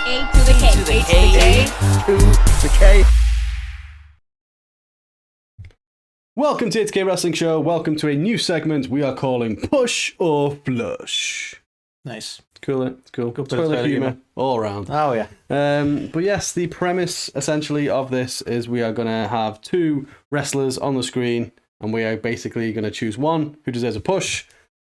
A to the K. to the K. To the K. Welcome to It's K Wrestling Show. Welcome to a new segment we are calling Push or Flush. Nice. Cool, it's cool. Good bit of Toilet toilet humour humour. all around. Oh, yeah. But yes, the premise essentially of this is we are going to have two wrestlers on the screen, and we are basically going to choose one who deserves a push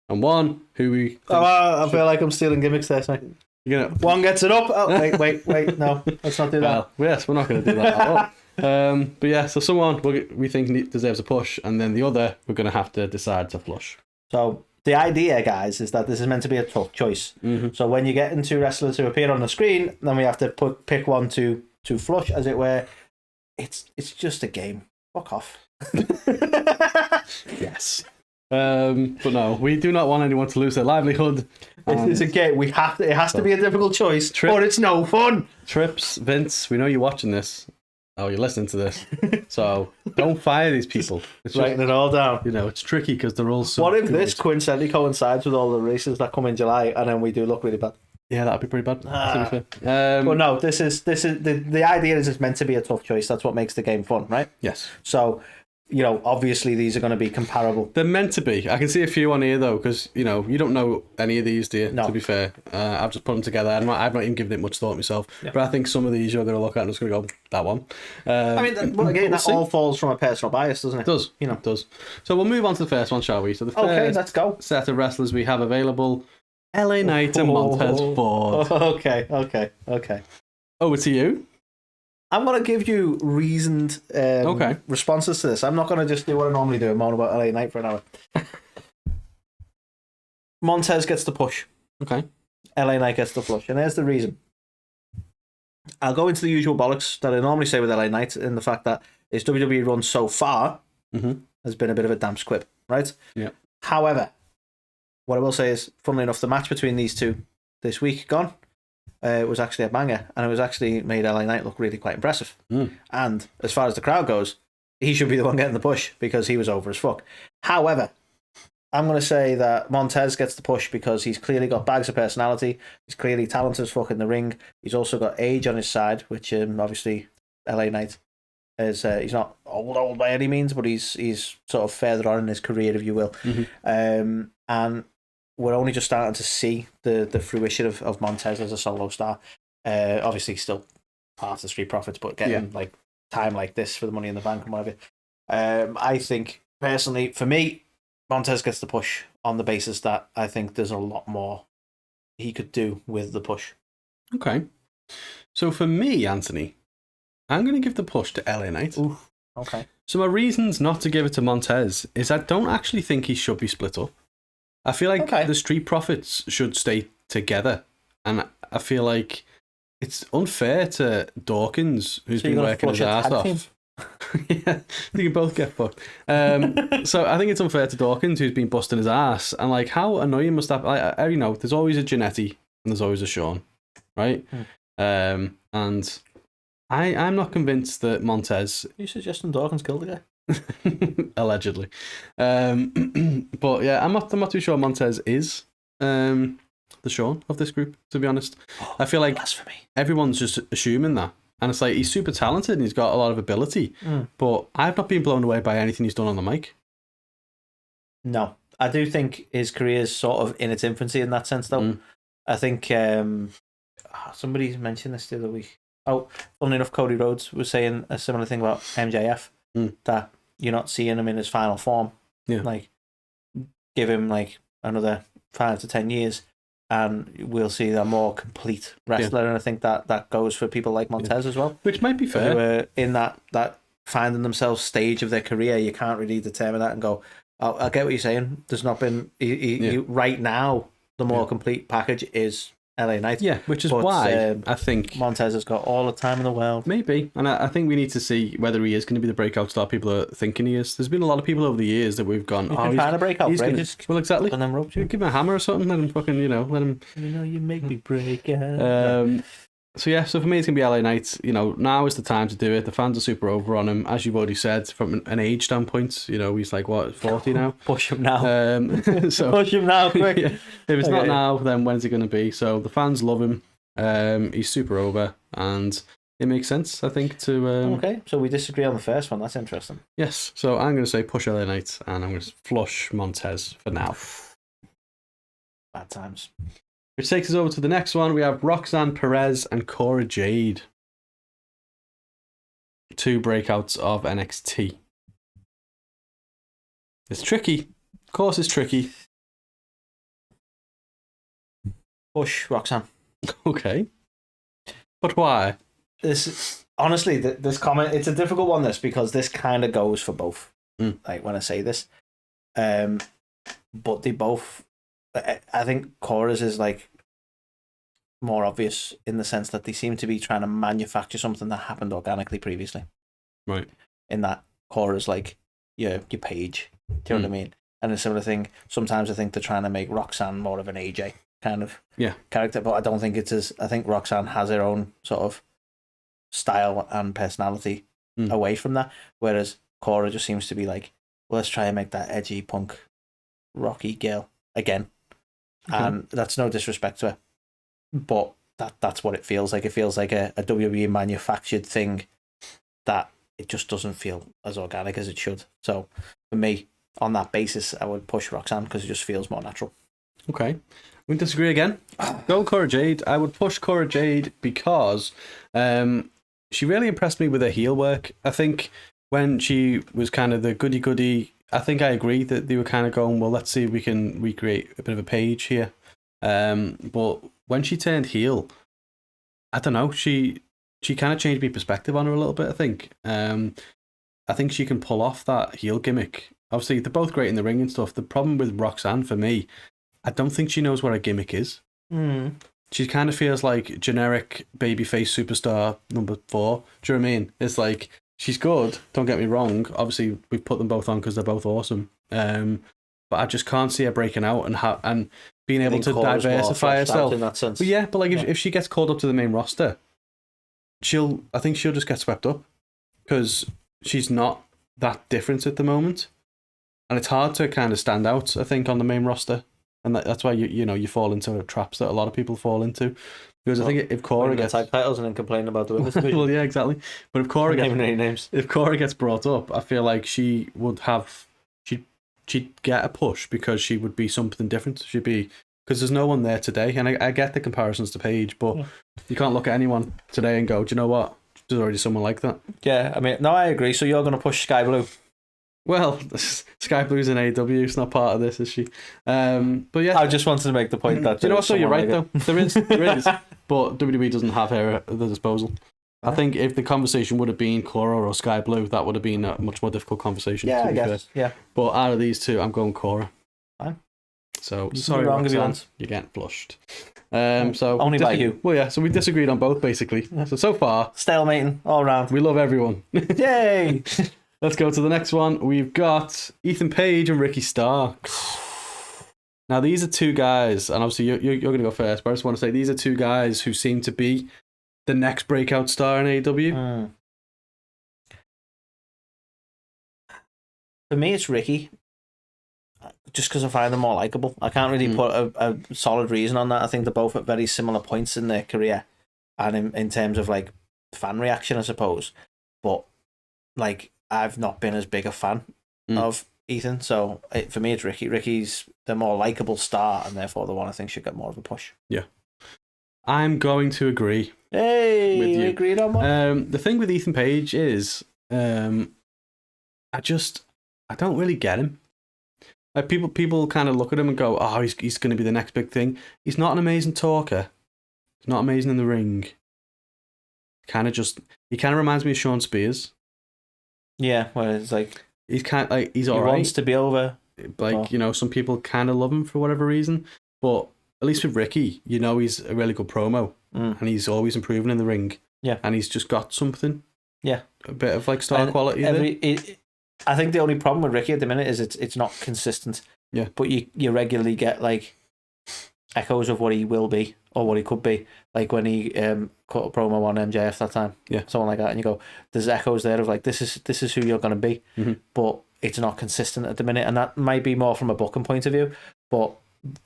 and one who we. I feel like I'm stealing gimmicks there, so You're gonna, one gets it up. Oh, wait. No, let's not do that. well, yes, we're not going to do that at all. But yeah, so someone we think deserves a push, and then the other we're going to have to decide to flush. So the idea, guys, is that this is meant to be a tough choice. Mm-hmm. So when you get into wrestlers who appear on the screen, then we have to pick one to flush, as it were. It's just a game. Fuck off. Yes. But no, we do not want anyone to lose their livelihood. It's a game. We have to. It has to be a difficult choice, Trip. or it's no fun. Trips, Vince, we know you're watching this. Oh, you're listening to this. So don't fire these people. It's just, Writing it all down. you know, it's tricky because they're all so What if good. this coincidentally coincides with all the races that come in July, and then we do look really bad? Yeah, that'd be pretty bad. To be fair. But no, this is the idea is it's meant to be a tough choice. That's what makes the game fun, right? Yes. So, you know, obviously these are going to be comparable. They're meant to be. I can see a few on here though, because you know you don't know any of these, do you? No. To be fair, I've just put them together. I've not even given it much thought myself. Yeah. But I think some of these you're going to look at and just going to go that one. I mean, again, we'll that see. all falls from a personal bias, doesn't it? It does. You know. It does. So we'll move on to the first one, shall we? So the Okay, first let's go. set of wrestlers we have available: LA Knight and Montez Ford. Okay. Over to you. I'm going to give you reasoned responses to this. I'm not going to just do what I normally do and moan about LA Knight for an hour. Montez gets the push. Okay. LA Knight gets the flush. And there's the reason. I'll go into the usual bollocks that I normally say with LA Knight in the fact that his WWE run so far has been a bit of a damp squib, right? Yeah. However, what I will say is, funnily enough, the match between these two this week gone was actually a banger, and it was actually made LA Knight look really quite impressive. And as far as the crowd goes, he should be the one getting the push because he was over as fuck. However, I'm going to say that Montez gets the push because he's clearly got bags of personality. He's clearly talented as fuck in the ring. He's also got age on his side, which obviously LA Knight is. He's not old by any means, but he's sort of further on in his career, if you will. And we're only just starting to see the fruition of Montez as a solo star. Obviously, still part of the Street Profits, but getting like time like this for the Money in the Bank and whatever. I think personally, for me, Montez gets the push on the basis that I think there's a lot more he could do with the push. Okay. So for me, Anthony, I'm going to give the push to LA Knight. Ooh, okay. So my reasons not to give it to Montez is I don't actually think he should be split up. I feel like the Street Profits should stay together. And I feel like it's unfair to Dawkins, who's been working his ass off. Yeah, you can both get fucked. So I think it's unfair to Dawkins, who's been busting his ass. And like, how annoying must that be? You know, there's always a Jannetty and there's always a Sean, right? And I'm not convinced that Montez... You suggesting Dawkins killed the guy? Allegedly. But yeah, I'm not too sure Montez is the Sean of this group, to be honest. I feel like everyone's just assuming that. And it's like, he's super talented and he's got a lot of ability. But I've not been blown away by anything he's done on the mic. No. I do think his career is sort of in its infancy in that sense, though. I think somebody mentioned this the other week. Oh, funnily enough, Cody Rhodes was saying a similar thing about MJF, that you're not seeing him in his final form. Yeah. Like, give him like another 5 to 10 years and we'll see a more complete wrestler. And I think that goes for people like Montez as well. Which might be fair. Who are in that finding themselves stage of their career. You can't really determine that and go, oh, I get what you're saying. There's not been... right now, the more complete package is LA Knight. Yeah, which is why I think Montez has got all the time in the world. Maybe. And I think we need to see whether he is going to be the breakout star people are thinking he is. There's been a lot of people over the years that we've gone, he's been trying to break out. Well, exactly. And then ropes you. Give him a hammer or something, let him fucking, let him... you make me break out. So yeah, so for me it's going to be LA Knight. Now is the time to do it. The fans are super over on him. As you've already said, from an age standpoint, he's like, what, 40 now? Push him now. So Push him now, quick. Yeah. If it's not now, then when's it going to be? So the fans love him. He's super over, and it makes sense, I think, to... Okay, so we disagree on the first one. That's interesting. Yes, so I'm going to say push LA Knight, and I'm going to flush Montez for now. Bad times. Which takes us over to the next one. We have Roxanne, Perez, and Cora Jade. 2 breakouts of NXT. It's tricky. Of course it's tricky. Push Roxanne. Okay. But why? This comment, it's a difficult one, because this kind of goes for both. Like when I say this. But they both, I think Cora's is like more obvious in the sense that they seem to be trying to manufacture something that happened organically previously. Right. In that Cora's like your page. Do you know what I mean? And a similar thing, sometimes I think they're trying to make Roxanne more of an AJ kind of character, but I don't think it's as, I think Roxanne has her own sort of style and personality away from that, whereas Cora just seems to be like, well, let's try and make that edgy punk rocky girl again. And that's no disrespect to her, but that's what it feels like. It feels like a WWE manufactured thing that it just doesn't feel as organic as it should. So for me, on that basis, I would push Roxanne because it just feels more natural. Okay. We disagree again. Go Cora Jade. I would push Cora Jade because she really impressed me with her heel work. I think when she was kind of the goody-goody, I think I agree that they were kind of going, well, let's see if we can recreate a bit of a page here. But when she turned heel, I don't know, she kind of changed my perspective on her a little bit, I think. I think she can pull off that heel gimmick. Obviously, they're both great in the ring and stuff. The problem with Roxanne, for me, I don't think she knows what a gimmick is. She kind of feels like generic babyface superstar number 4. Do you know what I mean? It's like, she's good, don't get me wrong. Obviously, we've put them both on because they're both awesome. But I just can't see her breaking out and being able to diversify herself. In that sense. But yeah, but like if she gets called up to the main roster, I think she'll just get swept up because she's not that different at the moment. And it's hard to kind of stand out, I think, on the main roster. And that's why you fall into traps that a lot of people fall into. Because I think if Cora gets tag titles and then complain about the women's division. Well, yeah, exactly. But if Cora gets brought up, I feel like she'd get a push because she would be something different. She'd be, because there's no one there today, and I get the comparisons to Paige, but you can't look at anyone today and go, do you know what? There's already someone like that. Yeah, I mean, no, I agree. So you're going to push Sky Blue. Well, Sky Blue's in AEW. It's not part of this, is she? But yeah, I just wanted to make the point that you know what? So you're right though. There is, but WWE doesn't have her at their disposal. I think if the conversation would have been Cora or Sky Blue, that would have been a much more difficult conversation. Yeah, to be I guess. fair. Yeah. But out of these two, I'm going Cora. Fine. So you sorry, wrong Roxanne, you're getting flushed. So only by you. Well, yeah. So we disagreed on both basically. So far, stalemating all around. We love everyone. Yay! Let's go to the next one. We've got Ethan Page and Ricky Starks. Now, these are 2 guys, and obviously you're going to go first, but I just want to say these are 2 guys who seem to be the next breakout star in AEW. For me, it's Ricky, just because I find them more likable. I can't really put a solid reason on that. I think they're both at very similar points in their career, and in terms of like fan reaction, I suppose. But like, I've not been as big a fan of Ethan, so for me it's Ricky. Ricky's the more likable star, and therefore the one I think should get more of a push. Yeah, I'm going to agree. Hey, with you. We agreed on one. The thing with Ethan Page is, I don't really get him. Like people kind of look at him and go, "Oh, he's going to be the next big thing." He's not an amazing talker. He's not amazing in the ring. He kind of reminds me of Sean Spears. Yeah, well, it's like he's kind of he's alright. He wants to be over. Like some people kind of love him for whatever reason, but at least with Ricky, he's a really good promo, and he's always improving in the ring. Yeah, and he's just got something. Yeah, a bit of like star quality. I think the only problem with Ricky at the minute is it's not consistent. Yeah, but you regularly get like echoes of what he will be or what he could be. Like when he cut a promo on MJF that time, something like that, and you go, there's echoes there of like this is who you're going to be, but it's not consistent at the minute, and that might be more from a booking point of view, but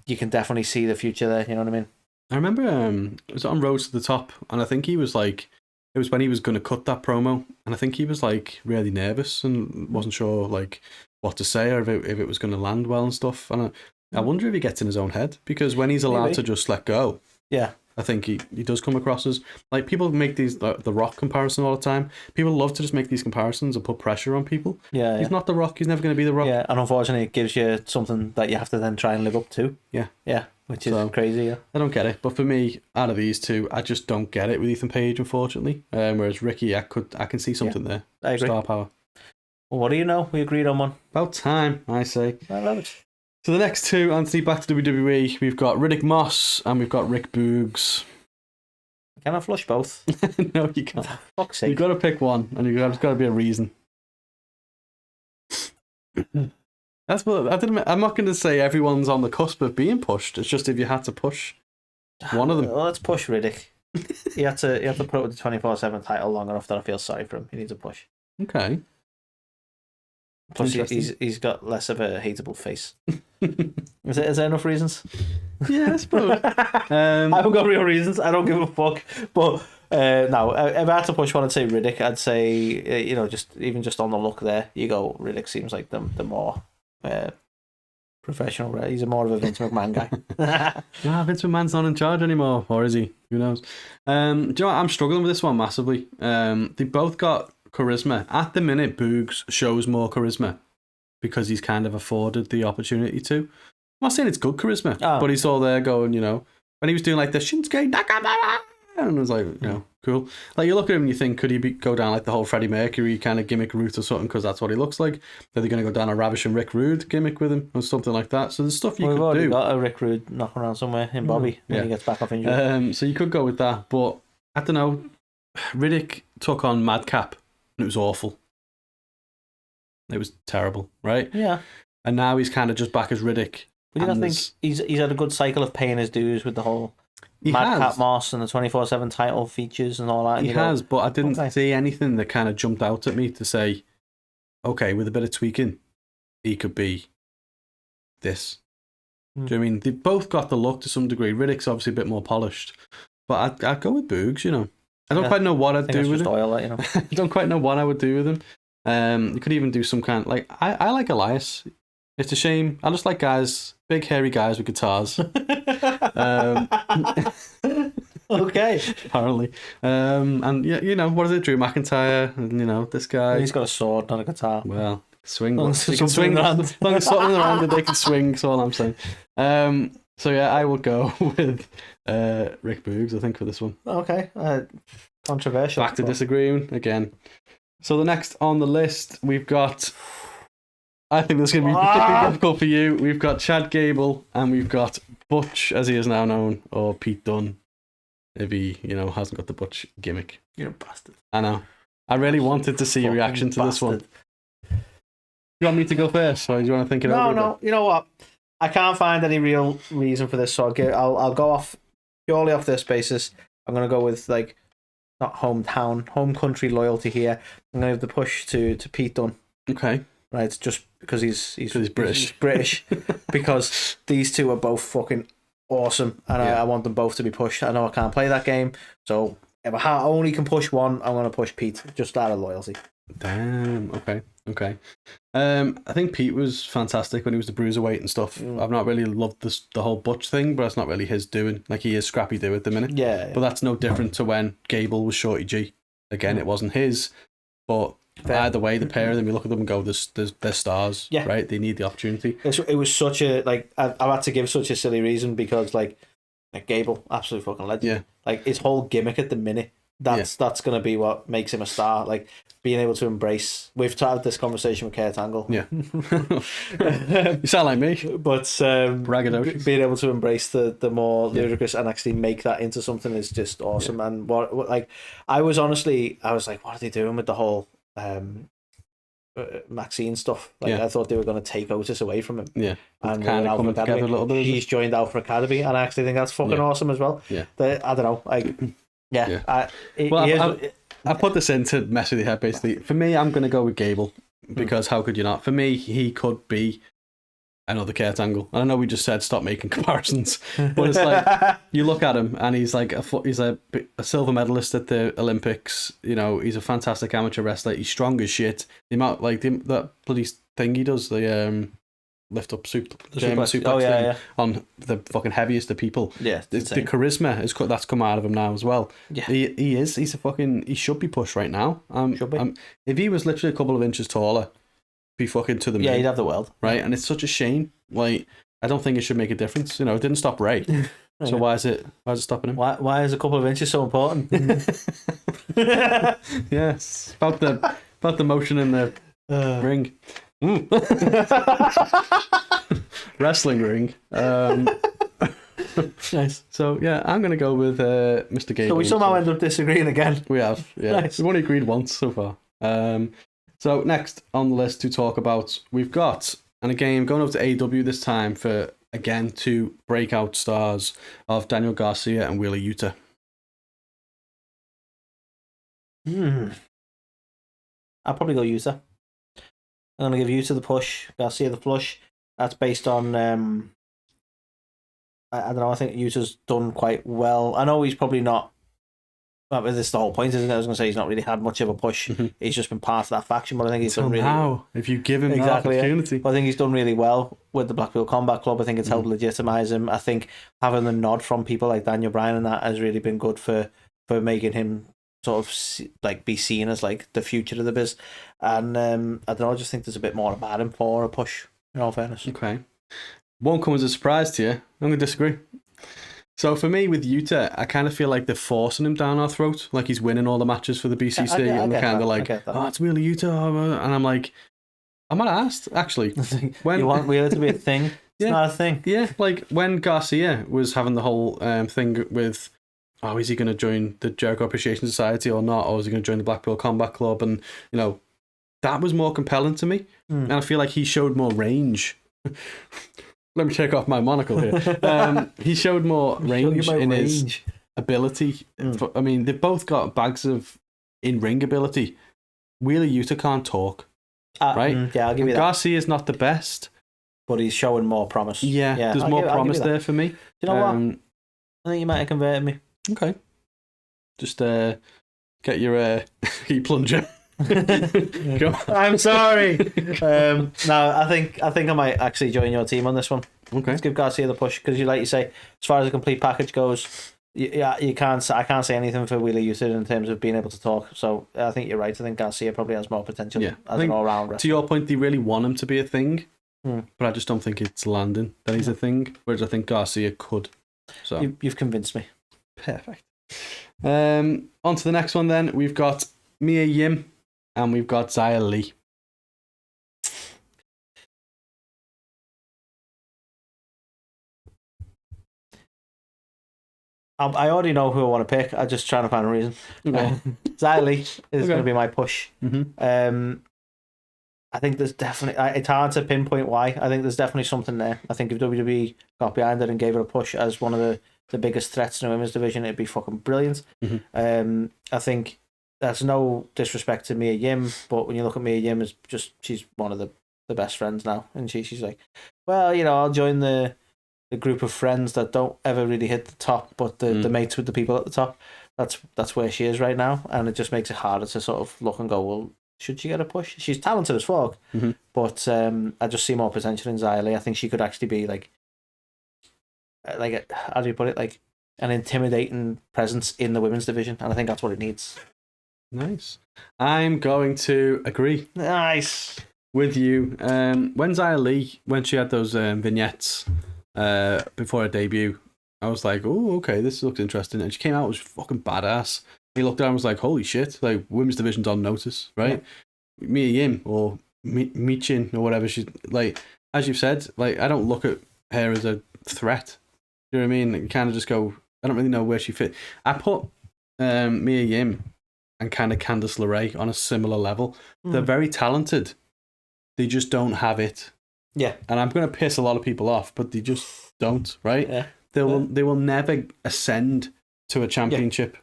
you can definitely see the future there. You know what I mean? I remember it was on Road to the Top, and I think he was like, it was when he was going to cut that promo, and I think he was like really nervous and wasn't sure like what to say or if it was going to land well and stuff. And I wonder if he gets in his own head, because when he's allowed to just let go, I think he does come across as like, people make these the Rock comparison all the time. People love to just make these comparisons and put pressure on people. He's not the Rock. He's never going to be the Rock. Yeah, and unfortunately, it gives you something that you have to then try and live up to. Yeah, which is crazy. Yeah, I don't get it. But for me, out of these two, I just don't get it with Ethan Page, unfortunately. Whereas Ricky, I can see something there. I agree. Star power. Well, what do you know? We agreed on one. About time, I say. I love it. So the next two, Anthony, back to WWE. We've got Riddick Moss and we've got Rick Boogs. Can I flush both? No, you can't. For fuck's sake. You've got to pick one, and there's got to be a reason. That's what I'm not going to say everyone's on the cusp of being pushed. It's just if you had to push one of them. Well, let's push Riddick. He had to put up with the 24/7 title long enough that I feel sorry for him. He needs a push. Okay. Plus, he's got less of a hateable face. Is there enough reasons? Yeah, I suppose. I haven't got real reasons. I don't give a fuck. But no, if I had to push one, I'd say Riddick. I'd say just on the look there, you go. Riddick seems like the more professional. Right? He's more of a Vince McMahon guy. Yeah, Vince McMahon's not in charge anymore, or is he? Who knows? Do you know what? I'm struggling with this one massively. They both got charisma. At the minute, Boogs shows more charisma because he's kind of afforded the opportunity to. I'm not saying it's good charisma, but he's all there going, when he was doing like the Shinsuke Nakamura, and it was like, cool. Like, you look at him and you think, could he go down like the whole Freddie Mercury kind of gimmick route or something, because that's what he looks like? Are they going to go down a Ravishing Rick Rude gimmick with him or something like that? So there's stuff you could do. We've already got a Rick Rude knocking around somewhere in Bobby when he gets back off injury. So you could go with that, but I don't know. Riddick took on Madcap. It was awful. It was terrible, right? Yeah. And now he's kind of just back as Riddick. But you don't think he's had a good cycle of paying his dues with the whole Madcap Moss and the 24/7 title features and all that? He has, but I didn't see anything that kind of jumped out at me to say, okay, with a bit of tweaking, he could be this. Do you know what I mean? They both got the look to some degree. Riddick's obviously a bit more polished, but I'd go with Boogs, I don't quite know what I'd do with him. I don't quite know what I would do with him. You could even do some kind like I like Elias. It's a shame. I just like guys, big hairy guys with guitars. Okay. Apparently. And what is it? Drew McIntyre, and this guy. He's got a sword, not a guitar. Well, swing. They can swing around. As long as something around it, they can swing. That's all I'm saying. So yeah, I will go with Rick Boogs, I think, for this one. Okay. Controversial. Back to disagreeing again. So the next on the list, we've got, I think this is going to be particularly difficult for you. We've got Chad Gable and we've got Butch, as he is now known, or Pete Dunne, if he, hasn't got the Butch gimmick. You're a bastard. I know. I really wanted to see a reaction to this one. You want me to go first, or do you want to think it over? No. You know what? I can't find any real reason for this, so I'll go off purely off this basis. I'm going to go with not hometown, home country loyalty here. I'm going to give the push to Pete Dunne. Okay. Right, just because he's British. He's British. Because these two are both fucking awesome, and I want them both to be pushed. I know I can't play that game, so if I only can push one, I'm going to push Pete, just out of loyalty. Damn. Okay. I think Pete was fantastic when he was the bruiserweight and stuff. I've not really loved the whole Butch thing, but it's not really his doing. Like, he is scrappy do at the minute. Yeah. But that's no different to when Gable was Shorty G. Again, it wasn't his, but either way, the pair of them, you look at them and go, they're stars, right? They need the opportunity. It was such a, I've had to give such a silly reason because, Gable, absolute fucking legend. Yeah. His whole gimmick at the minute, that's going to be what makes him a star. Being able to embrace. We've had this conversation with Kurt Angle. Yeah. You sound like me. But braggadocious. Being able to embrace the more ludicrous and actually make that into something is just awesome. Yeah. And I was like, what are they doing with the whole Maxine stuff? I thought they were going to take Otis away from him. Yeah. And kind of coming together a little bit. He's joined Alpha Academy, and I actually think that's fucking awesome as well. Yeah. I don't know. I put this in to mess with your head, basically. For me, I'm going to go with Gable, because how could you not? For me, he could be another Kurt Angle. I know we just said stop making comparisons, but it's like you look at him and he's like he's a silver medalist at the Olympics. You know, he's a fantastic amateur wrestler. He's strong as shit. The amount that bloody thing he does, the lift up German suplex thing on the fucking heaviest of people. Yeah, the charisma that's come out of him now as well. Yeah, he should be pushed right now. Should be. If he was literally a couple of inches taller, be fucking to the moon. Yeah, he'd have the world. Right, and it's such a shame. Like, I don't think it should make a difference. You know, it didn't stop Ray. So why is it stopping him? Why is a couple of inches so important? Yes, about the motion in the ring. Wrestling ring. Nice. So yeah, I'm gonna go with Mr. Gable. So we somehow end up disagreeing again. We have, yeah. Nice. We've only agreed once so far. So next on the list to talk about, we've got, and again going over to AEW this time for again two breakout stars of Daniel Garcia and Wheeler Yuta. I'll probably go Yuta. I'm going to give Yuta the push, Garcia the flush. That's based on, I don't know, I think Yuta's done quite well. I know he's probably not, well, this is the whole point, isn't it? I was going to say he's not really had much of a push. Mm-hmm. He's just been part of that faction, but I think he's done really well. If you give him that opportunity. But I think he's done really well with the Blackpool Combat Club. I think it's helped legitimise him. I think having the nod from people like Daniel Bryan and that has really been good for making him sort of like be seen as like the future of the biz. And I don't know, I just think there's a bit more about him for a push, in all fairness. Okay. Won't come as a surprise to you. I'm going to disagree. So for me, with Yuta, I kind of feel like they're forcing him down our throat. Like he's winning all the matches for the BCC. And they're kind of like, oh, it's Wheeler Yuta. And I'm like, I'm not asked, actually. When you want Wheeler to be a thing? It's not a thing. Yeah, like when Garcia was having the whole thing with, oh, is he going to join the Jericho Appreciation Society or not? Or is he going to join the Blackpool Combat Club? And, you know, that was more compelling to me. And I feel like he showed more range. Let me take off my monocle here. He showed more range in his ability. I mean, they've both got bags of in-ring ability. Wheeler Yuta can't talk, right? Yeah, I'll give you that. Garcia's not the best. But he's showing more promise. Yeah, there's more promise there for me. Do you know what? I think you might have converted me. Okay. Just get your heat plunger. I'm sorry. No, I think I might actually join your team on this one. Okay. Let's give Garcia the push because, like you say, as far as the complete package goes, I can't say anything for Wheeler Yuta in terms of being able to talk. So I think you're right. I think Garcia probably has more potential as an all-round wrestler. To your point, they really want him to be a thing, but I just don't think it's landing that he's a thing. Whereas I think Garcia could. So you've convinced me. Perfect. On to the next one then. We've got Mia Yim and we've got Xia Li. I already know who I want to pick. I'm just trying to find a reason. Okay. Xia Li is going to be my push. Mm-hmm. I think there's definitely... It's hard to pinpoint why. I think there's definitely something there. I think if WWE got behind it and gave it a push as one of the biggest threats in the women's division, it'd be fucking brilliant. Mm-hmm. I think that's no disrespect to Mia Yim, but when you look at Mia Yim, it's just she's one of the best friends now. And she's like, well, you know, I'll join the group of friends that don't ever really hit the top, but the mates with the people at the top. That's where she is right now, and it just makes it harder to sort of look and go, well, should she get a push? She's talented as fuck, but I just see more potential in Xia Li. I think she could actually be like how do you put it, like an intimidating presence in the women's division, and I think that's what it needs. Nice. I'm going to agree. Nice with you. When Xia Li, when she had those vignettes before her debut, I was like, oh, okay, this looks interesting. And she came out, was fucking badass. He looked down and was like, holy shit, like women's division's on notice, right? Yeah. Mia Yim or Michin or whatever, she's like, as you've said, like I don't look at her as a threat. You know what I mean? Like, you kind of just go, I don't really know where she fit. I put Mia Yim and kind of Candice LeRae on a similar level. They're very talented. They just don't have it. Yeah. And I'm going to piss a lot of people off, but they just don't, right? Yeah. They will never ascend to a championship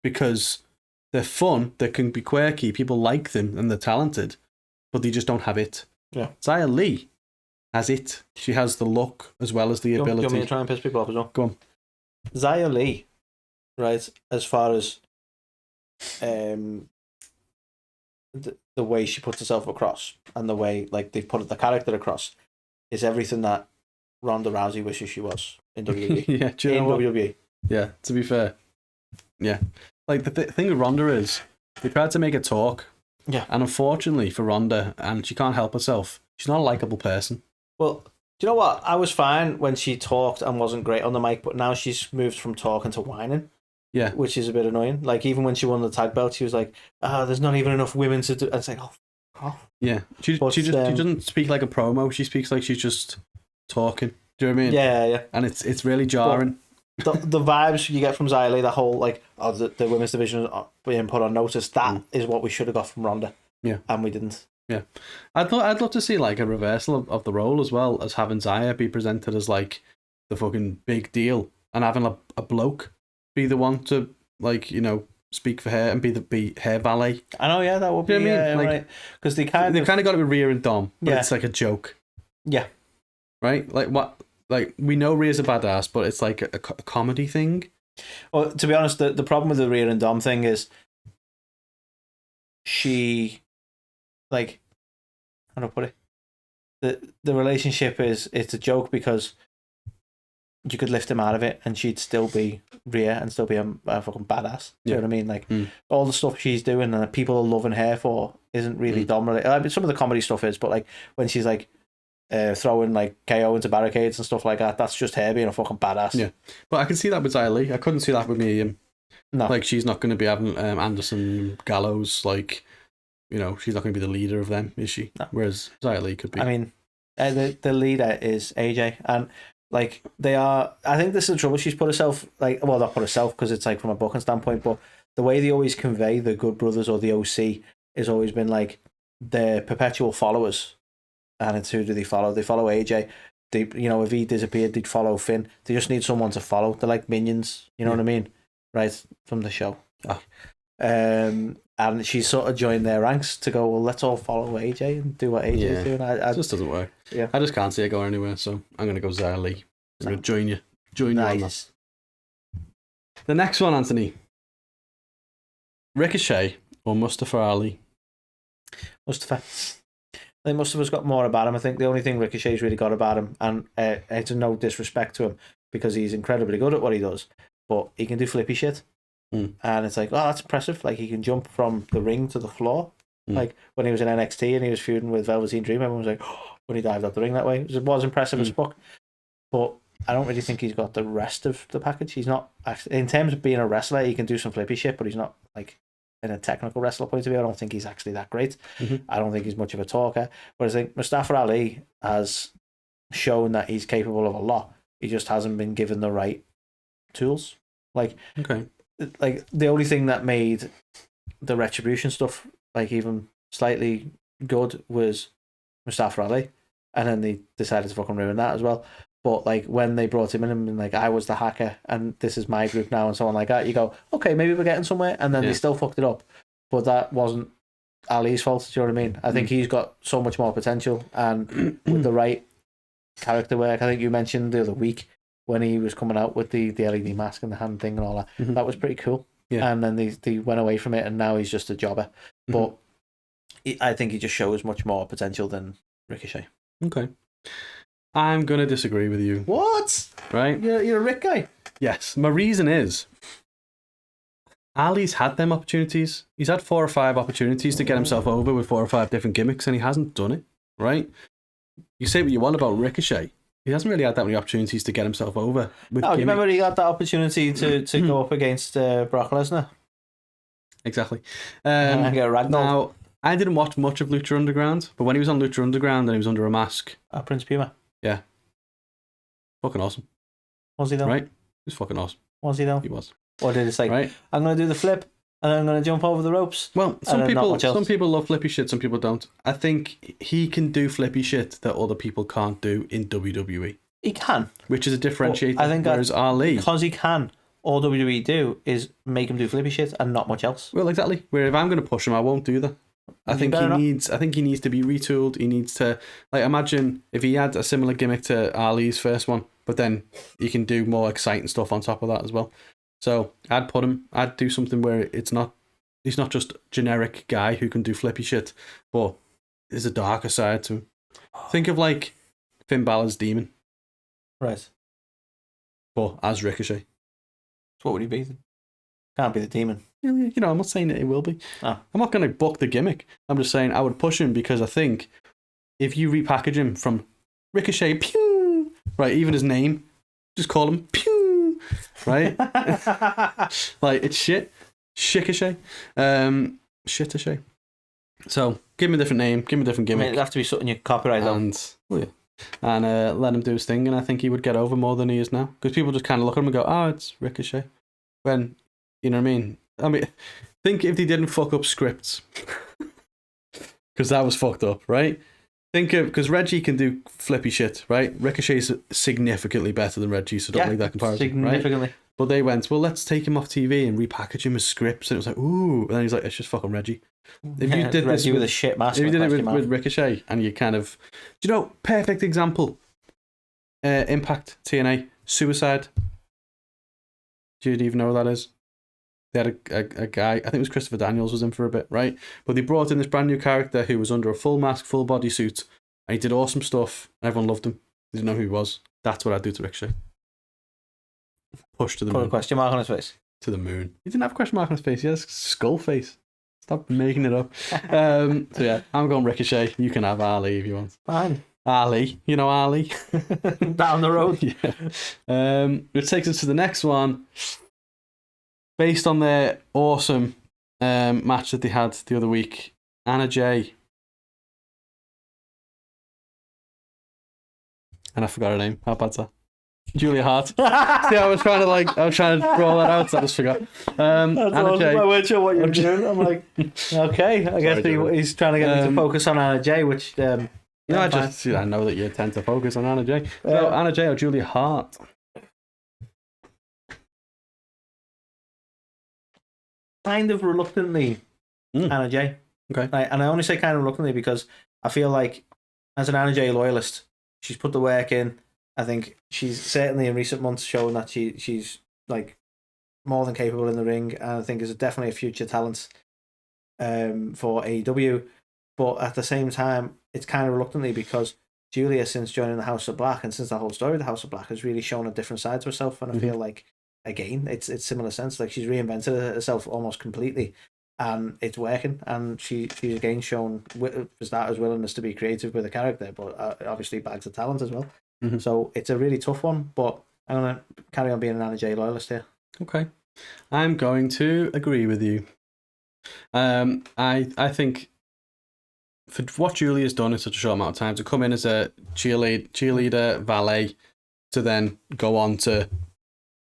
because they're fun, they can be quirky, people like them and they're talented, but they just don't have it. Yeah. Xia Li has it. She has the look as well as the ability. Do you want me to try and piss people off as well? Go on. Xia Li, right, as far as the way she puts herself across and the way like they've put the character across is everything that Ronda Rousey wishes she was in WWE. Yeah, do you know what? WWE. Yeah, to be fair. Yeah. Like, the thing with Ronda is, they tried to make her talk. Yeah. And unfortunately for Ronda, and she can't help herself, she's not a likeable person. Well, do you know what? I was fine when she talked and wasn't great on the mic, but now she's moved from talking to whining. Yeah. Which is a bit annoying. Like, even when she won the tag belt, she was like, there's not even enough women to do. And it's like, oh. Yeah. She doesn't speak like a promo. She speaks like she's just talking. Do you know what I mean? Yeah. And it's really jarring. The vibes you get from Xia Li, the whole, like, the women's division being put on notice, that is what we should have got from Ronda. Yeah. And we didn't. Yeah. I'd love to see, like, a reversal of the role as well, as having Xia be presented as, like, the fucking big deal, and having a bloke be the one to, like, you know, speak for her and be her valet. I know, yeah, that would be, right. Because they've kind of got it with Rhea and Dom, but yeah. It's like a joke. Yeah. Right? Like, what? Like, we know Rhea's a badass, but it's like a comedy thing. Well, to be honest, the problem with the Rhea and Dom thing is she, like, how do I put it? The relationship it's a joke because you could lift him out of it and she'd still be Rhea and still be a fucking badass. Do you know what I mean? Like, all the stuff she's doing and people are loving her for isn't really Dom related. I mean, some of the comedy stuff is, but like when she's like throwing like KO into barricades and stuff like that, that's just her being a fucking badass. Yeah, but I can see that with Xia Li. I couldn't see that with me. No, like she's not going to be having Anderson Gallows. Like, you know, she's not going to be the leader of them, is she? No. Whereas Xia Li could be. I mean, the leader is AJ, and like they are. I think this is the trouble. She's put herself like, well, not put herself because it's like from a booking standpoint, but the way they always convey the Good Brothers or the OC has always been like they're perpetual followers. And it's who do they follow? They follow AJ. They, you know, if he disappeared, they'd follow Finn. They just need someone to follow. They're like minions, you know what I mean? Right, from the show. Oh. And she sort of joined their ranks to go, well, let's all follow AJ and do what AJ is doing. It just doesn't work. Yeah. I just can't see it going anywhere, so I'm going to go Xia Li. I'm going to join you. Join you on that. The next one, Anthony. Ricochet or Mustafa Ali? Mustafa. I think Mustafa's got more about him. I think the only thing Ricochet's really got about him, and it's no disrespect to him because he's incredibly good at what he does, but he can do flippy shit. And it's like, oh, that's impressive. Like, he can jump from the ring to the floor. Like, when he was in NXT and he was feuding with Velveteen Dream, everyone was like, oh, when he dived out the ring that way. It was impressive as fuck. But I don't really think he's got the rest of the package. He's not, actually, in terms of being a wrestler, he can do some flippy shit, but he's not, like, in a technical wrestler point of view, I don't think he's actually that great. I don't think he's much of a talker. Whereas I think Mustafa Ali has shown that he's capable of a lot. He just hasn't been given the right tools. Like, the only thing that made the Retribution stuff like even slightly good was Mustafa Ali, and then they decided to fucking ruin that as well. But like when they brought him in and like, I was the hacker and this is my group now and so on like that, you go, okay, maybe we're getting somewhere. And then they still fucked it up. But that wasn't Ali's fault, do you know what I mean? I think he's got so much more potential, and with the right character work, I think you mentioned the other week when he was coming out with the LED mask and the hand thing and all that, that was pretty cool. Yeah. And then they went away from it and now he's just a jobber. But I think he just shows much more potential than Ricochet. Okay. I'm going to disagree with you. What? Right? You're a Rick guy. Yes. My reason is Ali's had them opportunities. He's had 4 or 5 opportunities to get himself over with 4 or 5 different gimmicks and he hasn't done it. Right? You say what you want about Ricochet. He hasn't really had that many opportunities to get himself over. With you remember he got that opportunity to go up against Brock Lesnar? Exactly. And get ragdolled. Now, I didn't watch much of Lucha Underground, but when he was on Lucha Underground and he was under a mask. Prince Puma. Yeah. Fucking awesome. Was he though? Right? He was fucking awesome. Was he though? He was. Or did it say, right? I'm going to do the flip and I'm going to jump over the ropes? Well, some people love flippy shit, some people don't. I think he can do flippy shit that other people can't do in WWE. He can. Which is a differentiator. I think whereas Ali, because he can, all WWE do is make him do flippy shit and not much else. Well, exactly. Where if I'm going to push him, I won't do that. I think he needs to be retooled. He needs to, like, imagine if he had a similar gimmick to Ali's first one, but then he can do more exciting stuff on top of that as well. So I'd do something where he's not just generic guy who can do flippy shit, but there's a darker side to him. Think of like Finn Balor's Demon. Right. But as Ricochet. So what would he be? Can't be the Demon. You know, I'm not saying that it will be. Oh. I'm not going to book the gimmick. I'm just saying I would push him because I think if you repackage him from Ricochet, pew, right, even his name, just call him pew, right? Like, it's shit. Shikoshay. Shitoshay. So, give him a different name, give him a different gimmick. It'd have to be something you copyright and let him do his thing, and I think he would get over more than he is now. Because people just kind of look at him and go, oh, it's Ricochet. When, you know what I mean, think if they didn't fuck up scripts. Because that was fucked up, right? Think of, because Reggie can do flippy shit, right? Ricochet's significantly better than Reggie, so don't make that comparison, significantly. Right? But they went, well, let's take him off TV and repackage him as scripts. And it was like, ooh. And then he's like, it's just fucking Reggie. If you did this with a shit mask, if you did it with Ricochet, and you kind of, do you know, perfect example, Impact, TNA, Suicide. Do you even know what that is? They had a guy, I think it was Christopher Daniels was in for a bit, right? But they brought in this brand new character who was under a full mask, full body suit, and he did awesome stuff, and everyone loved him. They didn't know who he was. That's what I'd do to Ricochet. Push to the moon. Put a question mark on his face. To the moon. He didn't have a question mark on his face. He has a skull face. Stop making it up. So yeah, I'm going Ricochet. You can have Ali if you want. Fine. Ali. You know Ali? Down the road. Yeah. Which takes us to the next one. Based on their awesome match that they had the other week, Anna Jay. And I forgot her name. How bad's that? Julia Hart. Yeah, I was trying to roll that out, so I just forgot. Anna Jay. I weren't sure what you were doing. I'm like, okay, I guess he's trying to get me to focus on Anna Jay, which I know that you tend to focus on Anna Jay. So Anna Jay or Julia Hart? Kind of reluctantly, Anna Jay. Okay. And I only say kind of reluctantly because I feel like as an Anna Jay loyalist, she's put the work in. I think she's certainly in recent months shown that she's like more than capable in the ring, and I think is definitely a future talent for AEW. But at the same time, it's kind of reluctantly because Julia, since joining the House of Black and since the whole story of the House of Black, has really shown a different side to herself, and I feel like again it's similar sense, like she's reinvented herself almost completely, and it's working, and she's again shown for starters willingness to be creative with a character, but obviously bags of talent as well. So it's a really tough one, but I'm going to carry on being an Anna Jay loyalist here. Okay. I'm going to agree with you. I think for what Julia's done in such a short amount of time, to come in as a cheerleader, valet, to then go on to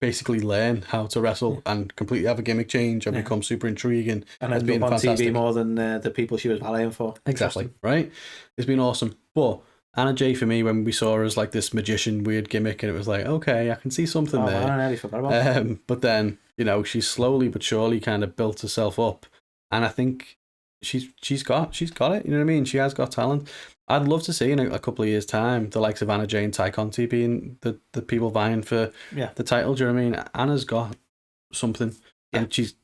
basically learn how to wrestle and completely have a gimmick change and become super intriguing. And has been on TV more than the people she was valeting for. Exactly, right? It's been awesome. But Anna Jay, for me, when we saw her as like this magician weird gimmick, and it was like, okay, I can see something there. I nearly forgot about that. But then, you know, she's slowly but surely kind of built herself up, and I think she's got it. You know what I mean? She has got talent. I'd love to see in a couple of years' time the likes of Anna Jay and Ty Conti being the people vying for the title. Do you know what I mean? Anna's got something, and she's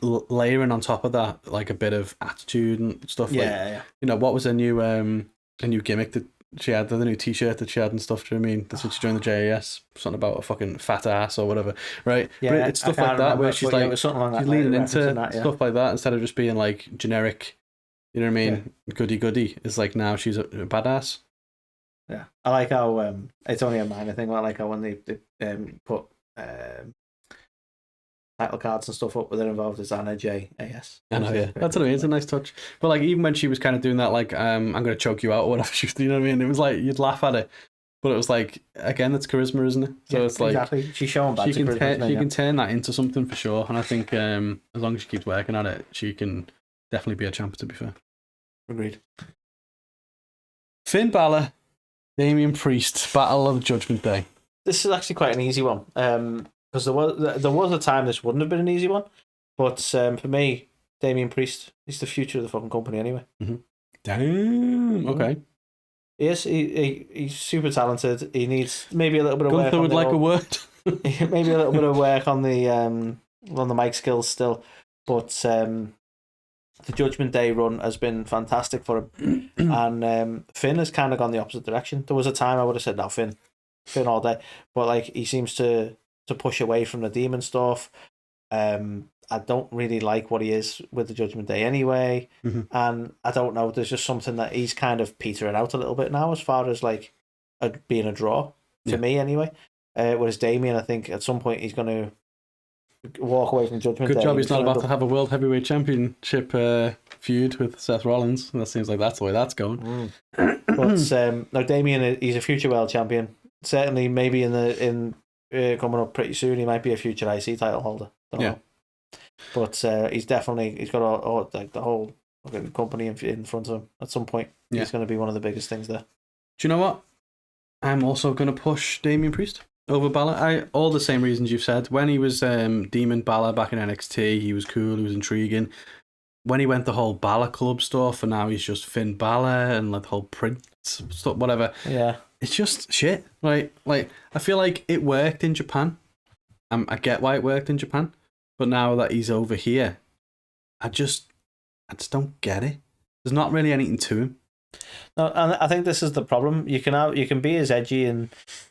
layering on top of that like a bit of attitude and stuff. You know, what was a new gimmick that she had, the new t-shirt that she had and stuff. Do you know what I mean? That's when she joined the JAS, something about a fucking fat ass or whatever, right? But it's stuff like that where she's like she's leaning into stuff like that instead of just being like generic. You know what I mean? Goody. It's like now she's a badass. Yeah, I like how it's only a minor thing. But I like how when they put title cards and stuff up where they're involved as Anna Jay AS. I know, yeah. That's what I mean. It's a nice touch. But like even when she was kind of doing that, like I'm going to choke you out or whatever, you know what I mean? It was like you'd laugh at it, but it was like again, that's charisma, isn't it? So it's like exactly. She's showing bad charisma. She can turn that into something for sure, and I think as long as she keeps working at it, she can definitely be a champ. To be fair. Agreed. Finn Balor, Damian Priest, Battle of Judgment Day. This is actually quite an easy one. Because there was a time this wouldn't have been an easy one, but for me, Damian Priest. He's the future of the fucking company anyway. Mm-hmm. Damn. Okay. Yes, he's super talented. He needs maybe a little bit of work. Gunther would like a word. Maybe a little bit of work on the mic skills still, but the Judgment Day run has been fantastic for him, and Finn has kind of gone the opposite direction. There was a time I would have said no, Finn all day, but like he seems to push away from the demon stuff. I don't really like what he is with the Judgment Day anyway, and I don't know. There's just something that he's kind of petering out a little bit now as far as like being a draw to me anyway. Whereas Damian, I think at some point he's going to walk away from Judgment Day. Good job he's not about to have a World Heavyweight Championship feud with Seth Rollins. That seems like that's the way that's going. But no, Damian, he's a future world champion. Certainly, maybe in coming up pretty soon, he might be a future IC title holder. Don't know. But he's got all like the whole company in front of him. At some point, he's going to be one of the biggest things there. Do you know what? I'm also going to push Damian Priest over Balor. All the same reasons you've said. When he was Demon Balor back in NXT, he was cool, he was intriguing. When he went the whole Balor Club stuff, and now he's just Finn Balor and like the whole Prince stuff, whatever. Yeah, it's just shit. Like I feel like it worked in Japan. I get why it worked in Japan. But now that he's over here, I just don't get it. There's not really anything to him. No, and I think this is the problem. You can be as edgy and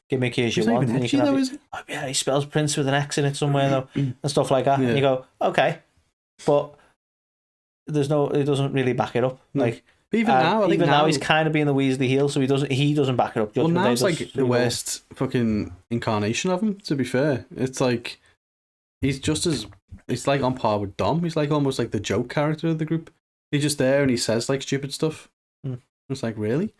gimmicky as you want. Even edgy, though, is it? Oh, yeah, he spells Prince with an X in it somewhere though, and stuff like that. Yeah. And you go, okay, but it doesn't really back it up. No. Like but even now, he's kind of being the Weasley heel, so he doesn't back it up. Well, now it's like the worst fucking incarnation of him. To be fair, it's like he's like on par with Dom. He's like almost like the joke character of the group. He's just there and he says like stupid stuff. It's like, really?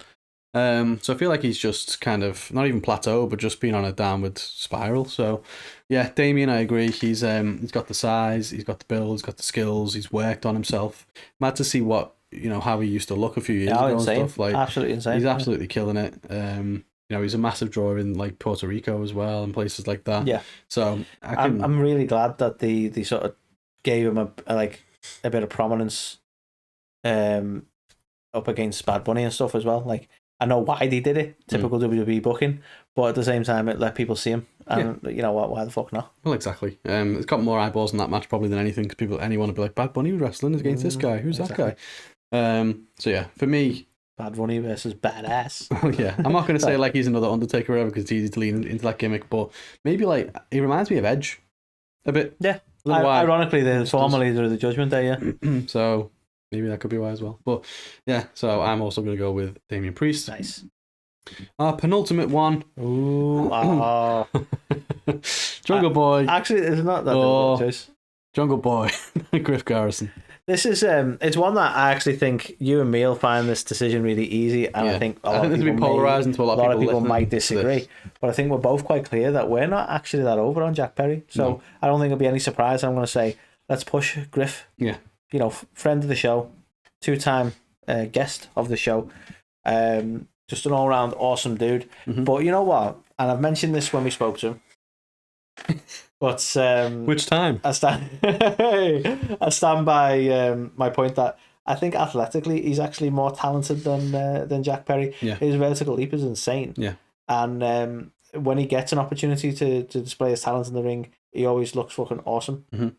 So I feel like he's just kind of not even plateau, but just been on a downward spiral. So yeah, Damian, I agree. He's got the size, he's got the build, he's got the skills, he's worked on himself. Mad to see how he used to look a few years ago insane. And stuff. Like absolutely insane. He's absolutely killing it. He's a massive drawer in like Puerto Rico as well and places like that. Yeah. So I'm really glad that they sort of gave him a bit of prominence up against Bad Bunny and stuff as well. Like I know why they did it, typical WWE booking, but at the same time it let people see him. And you know what? Why the fuck not? Well, exactly. It's got more eyeballs in that match probably than anything because anyone would be like, Bad Bunny wrestling against this guy. Who's that guy? So yeah, for me. Bad Bunny versus Badass. Oh yeah, I'm not going to say like he's another Undertaker or whatever because it's easy to lean into that gimmick, but maybe like he reminds me of Edge a bit. Yeah, ironically, the former leader of the Judgment Day. Yeah, so maybe that could be why as well. But yeah, so I'm also going to go with Damian Priest. Nice. Our penultimate one. Ooh, Jungle Boy. Actually, it's not that difficult choice. Jungle Boy, Griff Garrison. This is it's one that I actually think you and me will find this decision really easy, and I think a lot of people polarizing to a lot of people might disagree. But I think we're both quite clear that we're not actually that over on Jack Perry. So I don't think it'll be any surprise. I'm going to say let's push Griff. Yeah, friend of the show, 2-time guest of the show, just an all round awesome dude. But you know what? And I've mentioned this when we spoke to him. But which time? I stand by my point that I think athletically he's actually more talented than Jack Perry. Yeah. His vertical leap is insane. Yeah. And when he gets an opportunity to display his talent in the ring, he always looks fucking awesome. I'm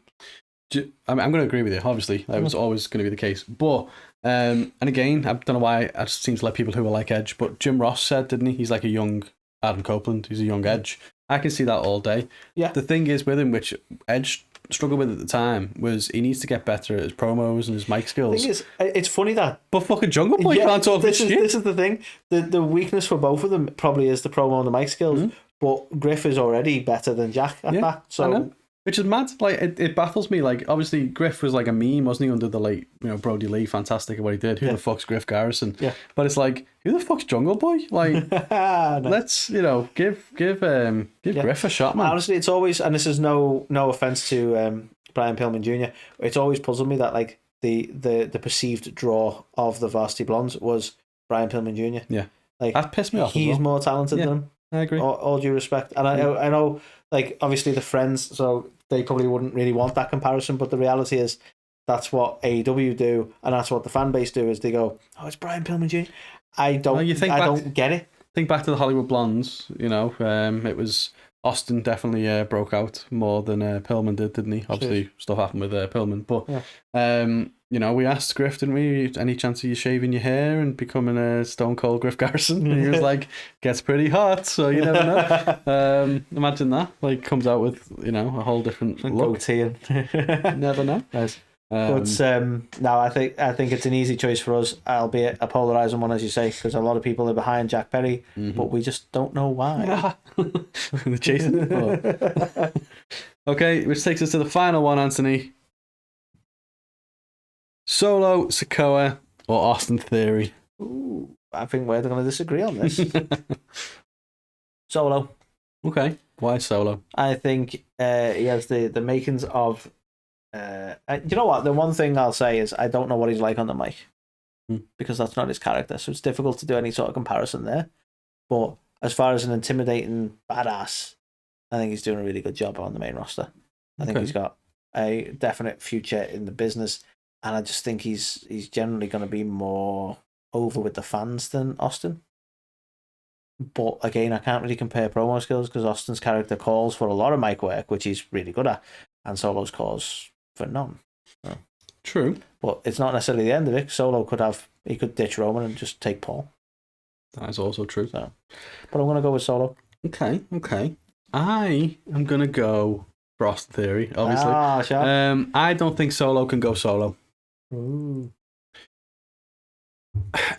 going to agree with you. Obviously, that was always going to be the case. But and again, I don't know why I just seem to like people who are like Edge. But Jim Ross said, didn't he? He's like a young Adam Copeland. He's a young Edge. I can see that all day. Yeah. The thing is with him, which Edge struggled with at the time, was he needs to get better at his promos and his mic skills. The thing is, it's funny that... But fucking Jungle Boy can't talk this shit. This is the thing. The weakness for both of them probably is the promo and the mic skills. But Griff is already better than Jack at that. So which is mad. Like it baffles me. Like obviously Griff was like a meme, wasn't he? Under the like Brody Lee, fantastic at what he did. Who the fuck's Griff Garrison? Yeah. But it's like, who the fuck's Jungle Boy? Like, let's give Griff a shot, man. Honestly, it's always, and this is no offense to Brian Pillman Jr. It's always puzzled me that like the perceived draw of the Varsity Blondes was Brian Pillman Jr. Yeah. Like that pissed me off. He's more talented than him. I agree. All due respect, and I know, like obviously the friends, so they probably wouldn't really want that comparison. But the reality is, that's what AEW do, and that's what the fan base do. Is they go, "Oh, it's Brian Pillman Jr." I don't get it. Think back to the Hollywood Blondes. It was Austin definitely broke out more than Pillman did, didn't he? Obviously, stuff happened with Pillman, but we asked Griff, didn't we? Any chance of you shaving your hair and becoming a Stone Cold Griff Garrison? And he was like, "Gets pretty hot, so you never know." Imagine that, like, comes out with a whole different look. Never know. Nice. But no, I think it's an easy choice for us, albeit a polarizing one, as you say, because a lot of people are behind Jack Perry, but we just don't know why. They're chasing it. Okay, which takes us to the final one, Anthony. Solo Sikoa or Austin Theory? Ooh, I think we're going to disagree on this. Solo. Okay, why Solo? I think he has the makings of. You know what? The one thing I'll say is I don't know what he's like on the mic because that's not his character, so it's difficult to do any sort of comparison there. But as far as an intimidating badass, I think he's doing a really good job on the main roster. I think he's got a definite future in the business, and I just think he's generally going to be more over with the fans than Austin. But again, I can't really compare promo skills because Austin's character calls for a lot of mic work, which he's really good at, and Solo's calls for none. So. True. But it's not necessarily the end of it. Solo could ditch Roman and just take Paul. That is also true. So, but I'm going to go with Solo. Okay. I am going to go for Austin Theory, obviously. Sure. I don't think Solo can go solo. Ooh.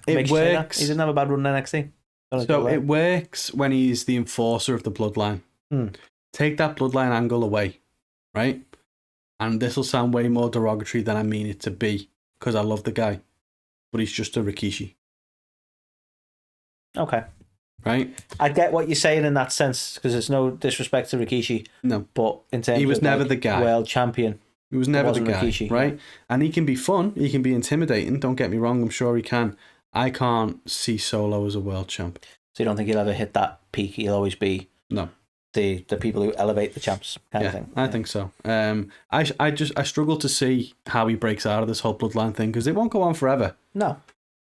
It works. He didn't have a bad run in NXT. So it works when he's the enforcer of the bloodline. Take that bloodline angle away, right? And this will sound way more derogatory than I mean it to be, because I love the guy, but he's just a Rikishi. Okay. Right? I get what you're saying in that sense, because there's no disrespect to Rikishi. No. But in terms he was of never the guy. World champion. He was never the guy, Rikishi, right? And he can be fun. He can be intimidating. Don't get me wrong. I'm sure he can. I can't see Solo as a world champ. So you don't think he'll ever hit that peak? He'll always be the people who elevate the champs kind of thing. I think so. I struggle to see how he breaks out of this whole bloodline thing because it won't go on forever. No.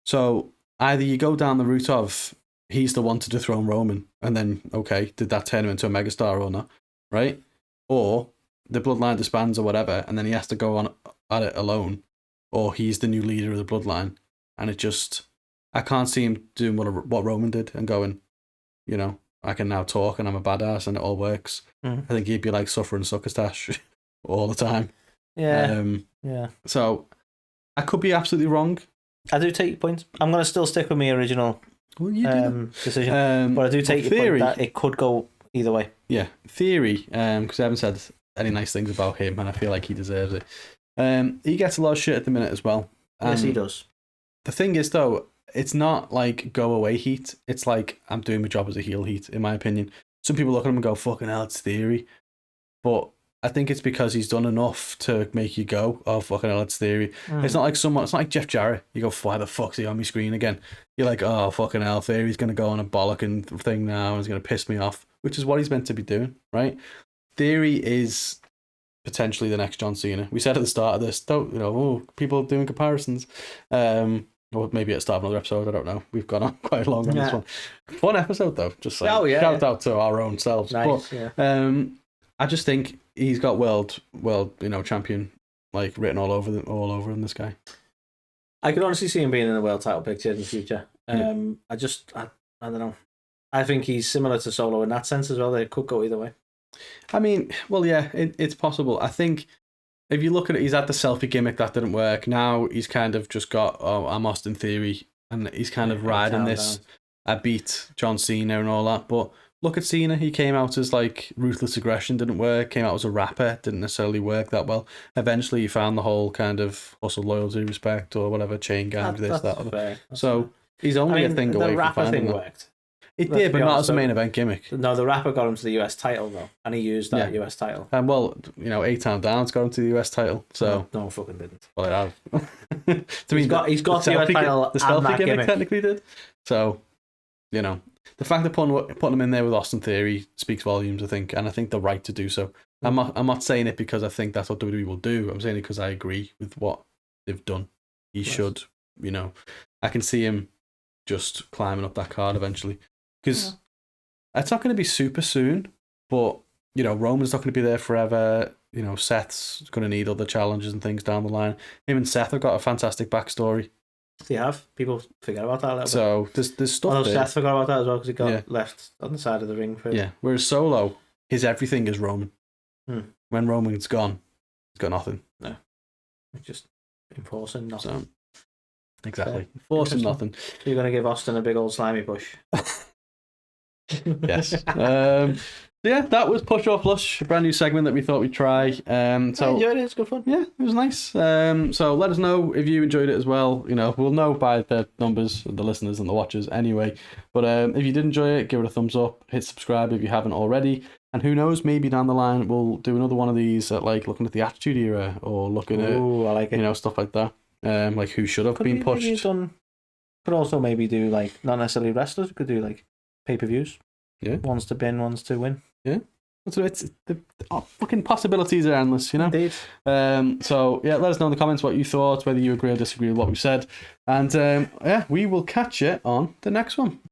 So either you go down the route of he's the one to dethrone Roman, and then did that turn him into a megastar or not, right? Or the bloodline disbands or whatever, and then he has to go on at it alone, or he's the new leader of the bloodline, and it just. I can't see him doing what Roman did and going, I can now talk and I'm a badass and it all works. I think he'd be like suffering succotash all the time. Yeah. Yeah. So I could be absolutely wrong. I do take your point. I'm going to still stick with my original decision. But I do take your theory, point that it could go either way. Yeah. Theory, because I haven't said any nice things about him and I feel like he deserves it. He gets a lot of shit at the minute as well. Yes, he does. The thing is, though, it's not like go away heat. It's like I'm doing my job as a heel heat, in my opinion. Some people look at him and go, fucking hell, it's Theory. But I think it's because he's done enough to make you go, oh, fucking hell, it's Theory. It's not like it's not like Jeff Jarrett. You go, why the fuck's he on my screen again? You're like, oh, fucking hell, Theory's going to go on a bollocking thing now and he's going to piss me off, which is what he's meant to be doing, right? Theory is potentially the next John Cena. We said at the start of this, people doing comparisons. Or maybe at the start of another episode, I don't know. We've gone on quite long on this one. Fun episode, though. Just like, shout out to our own selves. Nice, but, I just think he's got world, champion like written all over him. This guy. I could honestly see him being in a world title picture in the future. I don't know. I think he's similar to Solo in that sense as well. They could go either way. I mean, well, yeah, it's possible. I think. If you look at it, he's had the selfie gimmick that didn't work. Now he's kind of just got, I'm Austin Theory, and he's kind of riding this. I beat John Cena and all that. But look at Cena. He came out as like ruthless aggression, didn't work. Came out as a rapper, didn't necessarily work that well. Eventually, he found the whole kind of hustle, loyalty, respect, or whatever, chain gang, that, other. Fair. So he's only a thing away from finding that. Worked. It did, but not as a main event gimmick. No, the rapper got him to the US title though, and he used that US title. And well, 8-Town Down's got him to the US title, so no fucking didn't. Well, it has. He's got the US title. The selfie gimmick technically did. So, the fact that putting him in there with Austin Theory speaks volumes, I think, and I think the right to do so. I'm not saying it because I think that's what WWE will do. I'm saying it because I agree with what they've done. He should, I can see him just climbing up that card eventually. Because it's not going to be super soon, but, Roman's not going to be there forever. Seth's going to need other challenges and things down the line. Him and Seth have got a fantastic backstory. They have. People forget about that a little so bit. There's stuff there. Seth forgot about that as well because he got left on the side of the ring. Whereas Solo, his everything is Roman. When Roman's gone, he's got nothing. No. It's just enforcing nothing. So, exactly. Enforcing nothing. So you're going to give Austin a big old slimy push. Yes. That was Push or Flush, a brand new segment that we thought we'd try. I enjoyed it. It's good fun. Yeah, it was nice. So let us know if you enjoyed it as well. We'll know by the numbers, the listeners and the watchers anyway. But if you did enjoy it, give it a thumbs up. Hit subscribe if you haven't already. And who knows, maybe down the line we'll do another one of these at looking at the Attitude Era or looking at I like it. Stuff like that. Like who should have been pushed. Could also maybe do not necessarily wrestlers. Could do pay-per-views. Yeah. Ones to bin, ones to win. Yeah. So it's the fucking possibilities are endless, Indeed. So let us know in the comments what you thought, whether you agree or disagree with what we said, and we will catch you on the next one.